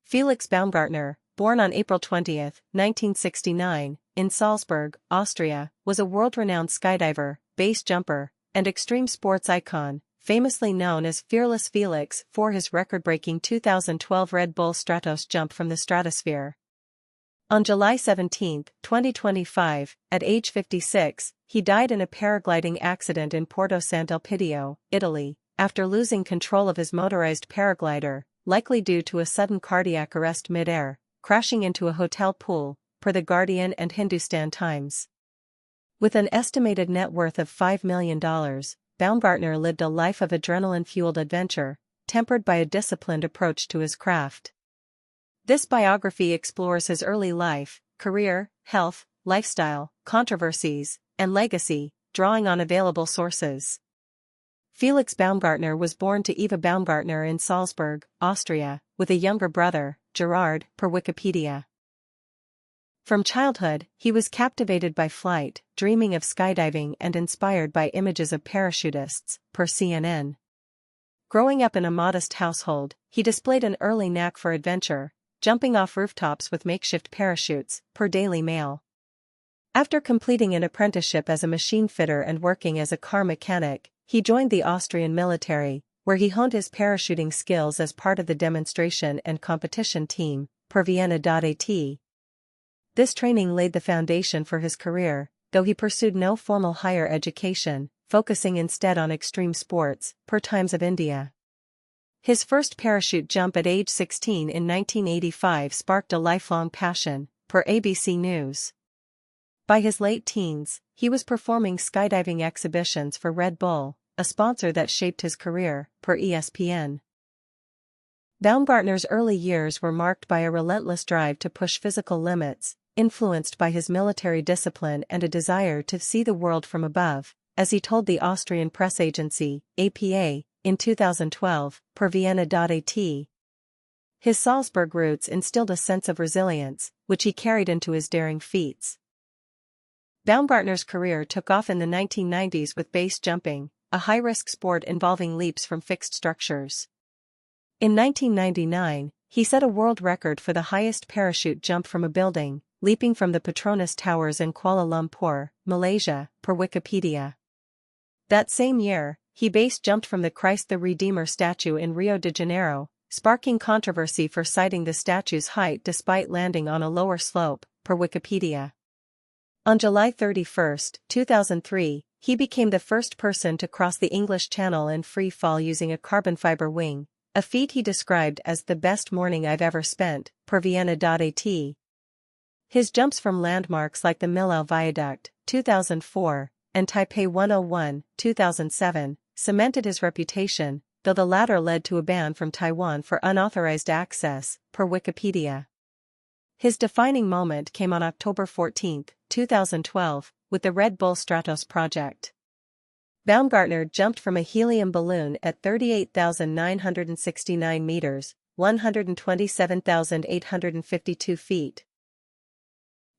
Felix Baumgartner, born on April 20, 1969, in Salzburg, Austria, was a world-renowned skydiver, base jumper, and extreme sports icon, famously known as Fearless Felix for his record-breaking 2012 Red Bull Stratos jump from the stratosphere. On July 17, 2025, at age 56, he died in a paragliding accident in Porto Sant'Elpidio, Italy, after losing control of his motorized paraglider, likely due to a sudden cardiac arrest mid-air, crashing into a hotel pool, per The Guardian and Hindustan Times. With an estimated net worth of $5 million, Baumgartner lived a life of adrenaline-fueled adventure, tempered by a disciplined approach to his craft. This biography explores his early life, career, health, lifestyle, controversies, and legacy, drawing on available sources. Felix Baumgartner was born to Eva Baumgartner in Salzburg, Austria, with a younger brother, Gerard, per Wikipedia. From childhood, he was captivated by flight, dreaming of skydiving and inspired by images of parachutists, per CNN. Growing up in a modest household, he displayed an early knack for adventure, jumping off rooftops with makeshift parachutes, per Daily Mail. After completing an apprenticeship as a machine fitter and working as a car mechanic, he joined the Austrian military, where he honed his parachuting skills as part of the demonstration and competition team, per Vienna.at. This training laid the foundation for his career, though he pursued no formal higher education, focusing instead on extreme sports, per Times of India. His first parachute jump at age 16 in 1985 sparked a lifelong passion, per ABC News. By his late teens, he was performing skydiving exhibitions for Red Bull, a sponsor that shaped his career, per ESPN. Baumgartner's early years were marked by a relentless drive to push physical limits, influenced by his military discipline and a desire to see the world from above, as he told the Austrian press agency, APA, in 2012, per Vienna.at. His Salzburg roots instilled a sense of resilience, which he carried into his daring feats. Baumgartner's career took off in the 1990s with base jumping, a high-risk sport involving leaps from fixed structures. In 1999, he set a world record for the highest parachute jump from a building, leaping from the Petronas Towers in Kuala Lumpur, Malaysia, per Wikipedia. That same year, he base jumped from the Christ the Redeemer statue in Rio de Janeiro, sparking controversy for citing the statue's height despite landing on a lower slope, per Wikipedia. On July 31, 2003, he became the first person to cross the English Channel in free fall using a carbon fiber wing, a feat he described as the best morning I've ever spent, per Vienna.at. His jumps from landmarks like the Millau Viaduct, 2004, and Taipei 101, 2007, cemented his reputation, though the latter led to a ban from Taiwan for unauthorized access, per Wikipedia. His defining moment came on October 14, 2012, with the Red Bull Stratos project. Baumgartner jumped from a helium balloon at 38,969 meters, 127,852 feet,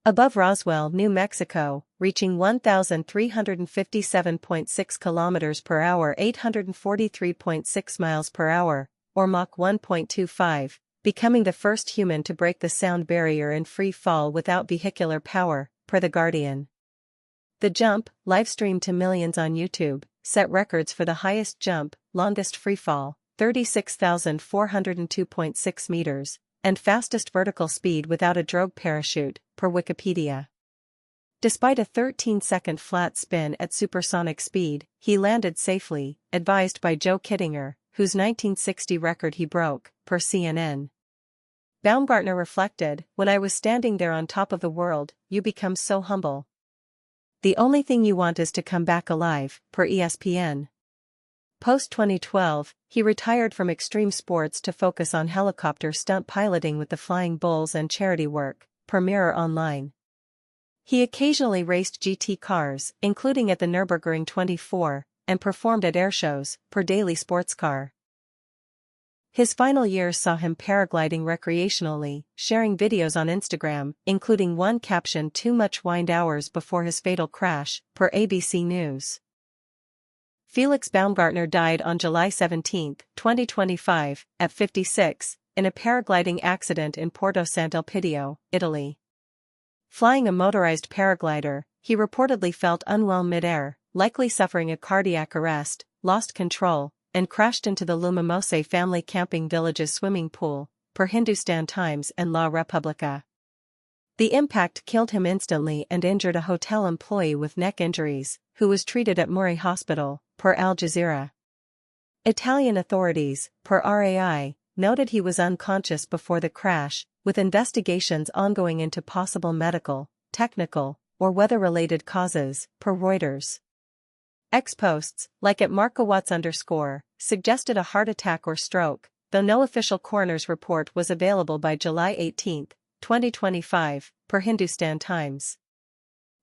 above Roswell, New Mexico, reaching 1,357.6 kilometers per hour, 843.6 miles per hour, or Mach 1.25. Becoming the first human to break the sound barrier in free fall without vehicular power, per The Guardian. The jump, live-streamed to millions on YouTube, set records for the highest jump, longest freefall, 36,402.6 meters, and fastest vertical speed without a drogue parachute, per Wikipedia. Despite a 13-second flat spin at supersonic speed, he landed safely, advised by Joe Kittinger, whose 1960 record he broke, per CNN. Baumgartner reflected, "When I was standing there on top of the world, you become so humble. The only thing you want is to come back alive," per ESPN. Post-2012, he retired from extreme sports to focus on helicopter stunt piloting with the Flying Bulls and charity work, per Mirror Online. He occasionally raced GT cars, including at the Nürburgring 24, and performed at airshows, per Daily Sportscar. His final years saw him paragliding recreationally, sharing videos on Instagram, including one captioned "Too much wind" hours before his fatal crash, per ABC News. Felix Baumgartner died on July 17, 2025, at 56, in a paragliding accident in Porto Sant'Elpidio, Italy. Flying a motorized paraglider, he reportedly felt unwell mid-air, likely suffering a cardiac arrest, lost control, and crashed into the Lumimose family camping village's swimming pool, per Hindustan Times and La Repubblica. The impact killed him instantly and injured a hotel employee with neck injuries, who was treated at Murray Hospital, per Al Jazeera. Italian authorities, per RAI, noted he was unconscious before the crash, with investigations ongoing into possible medical, technical, or weather-related causes, per Reuters. Ex-posts, like at @Markowatts_, suggested a heart attack or stroke, though no official coroner's report was available by July 18, 2025, per Hindustan Times.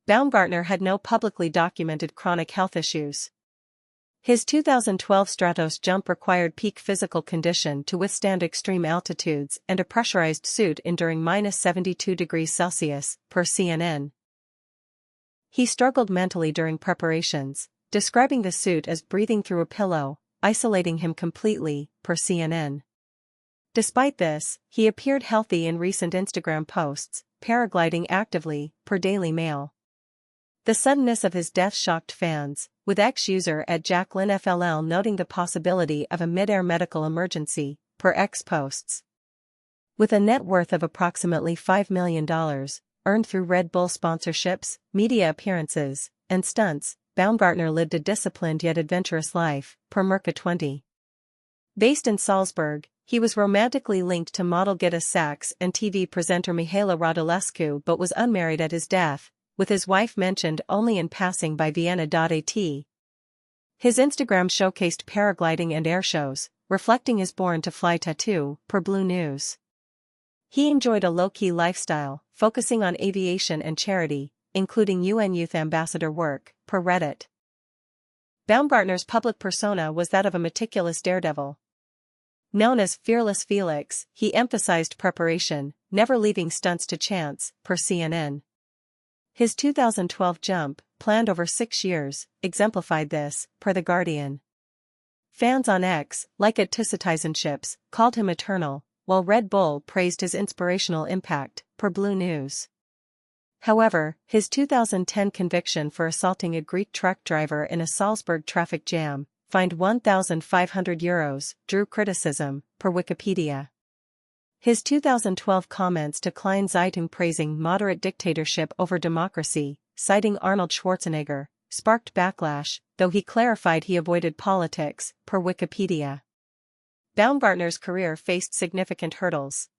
Baumgartner had no publicly documented chronic health issues. His 2012 Stratos jump required peak physical condition to withstand extreme altitudes and a pressurized suit enduring -72°C, per CNN. He struggled mentally during preparations, describing the suit as breathing through a pillow, isolating him completely, per CNN. Despite this, he appeared healthy in recent Instagram posts, paragliding actively, per Daily Mail. The suddenness of his death shocked fans, with ex-user @JacquelineFLL noting the possibility of a mid-air medical emergency, per X-posts. With a net worth of approximately $5 million, earned through Red Bull sponsorships, media appearances, and stunts, Baumgartner lived a disciplined yet adventurous life, per Merca 20. Based in Salzburg, he was romantically linked to model Gita Sachs and TV presenter Mihaela Radulescu but was unmarried at his death, with his wife mentioned only in passing by Vienna.at. His Instagram showcased paragliding and air shows, reflecting his born-to-fly tattoo, per Blue News. He enjoyed a low-key lifestyle, focusing on aviation and charity, including UN Youth Ambassador work, per Reddit. Baumgartner's public persona was that of a meticulous daredevil. Known as Fearless Felix, he emphasized preparation, never leaving stunts to chance, per CNN. His 2012 jump, planned over 6 years, exemplified this, per The Guardian. Fans on X, like @Tussitizenships, called him eternal, while Red Bull praised his inspirational impact, per Blue News. However, his 2010 conviction for assaulting a Greek truck driver in a Salzburg traffic jam, fined €1,500, drew criticism, per Wikipedia. His 2012 comments to Klein-Zeitung praising moderate dictatorship over democracy, citing Arnold Schwarzenegger, sparked backlash, though he clarified he avoided politics, per Wikipedia. Baumgartner's career faced significant hurdles.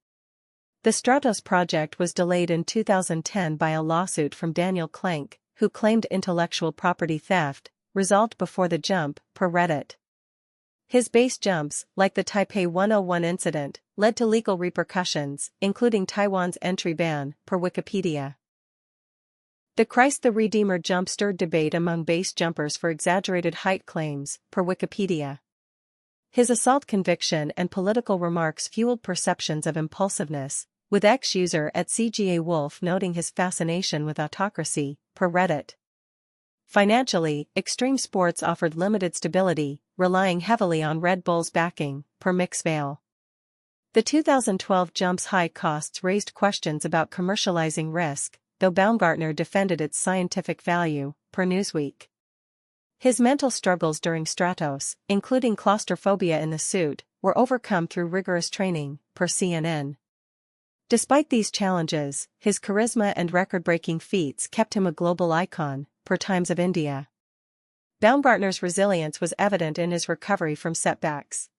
The Stratos project was delayed in 2010 by a lawsuit from Daniel Klenk, who claimed intellectual property theft, resolved before the jump, per Reddit. His base jumps, like the Taipei 101 incident, led to legal repercussions, including Taiwan's entry ban, per Wikipedia. The Christ the Redeemer jump stirred debate among base jumpers for exaggerated height claims, per Wikipedia. His assault conviction and political remarks fueled perceptions of impulsiveness, with ex-user @CGA Wolf noting his fascination with autocracy, per Reddit. Financially, extreme sports offered limited stability, relying heavily on Red Bull's backing, per Mixvale. The 2012 jump's high costs raised questions about commercializing risk, though Baumgartner defended its scientific value, per Newsweek. His mental struggles during Stratos, including claustrophobia in the suit, were overcome through rigorous training, per CNN. Despite these challenges, his charisma and record-breaking feats kept him a global icon, per Times of India. Baumgartner's resilience was evident in his recovery from setbacks.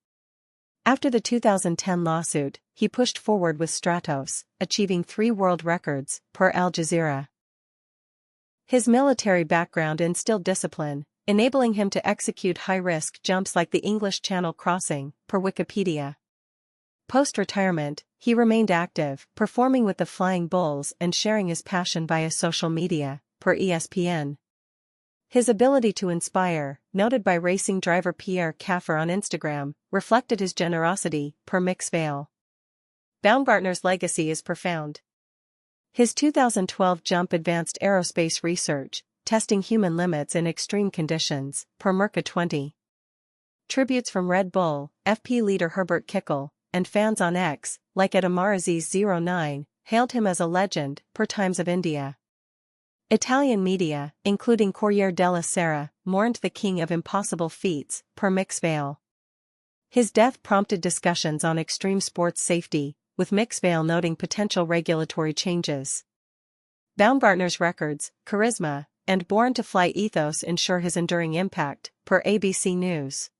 After the 2010 lawsuit, he pushed forward with Stratos, achieving 3 world records, per Al Jazeera. His military background instilled discipline, enabling him to execute high-risk jumps like the English Channel crossing, per Wikipedia. Post-retirement, he remained active, performing with the Flying Bulls and sharing his passion via social media, per ESPN. His ability to inspire, noted by racing driver Pierre Caffer on Instagram, reflected his generosity, per Mixvale. Baumgartner's legacy is profound. His 2012 jump advanced aerospace research, testing human limits in extreme conditions, per Merca 20. Tributes from Red Bull, FP leader Herbert Kickl, and fans on X, like at Amaraziz09, hailed him as a legend, per Times of India. Italian media, including Corriere della Sera, mourned the king of impossible feats, per Mixvale. His death prompted discussions on extreme sports safety, with Mixvale noting potential regulatory changes. Baumgartner's records, charisma, and born-to-fly ethos ensure his enduring impact, per ABC News.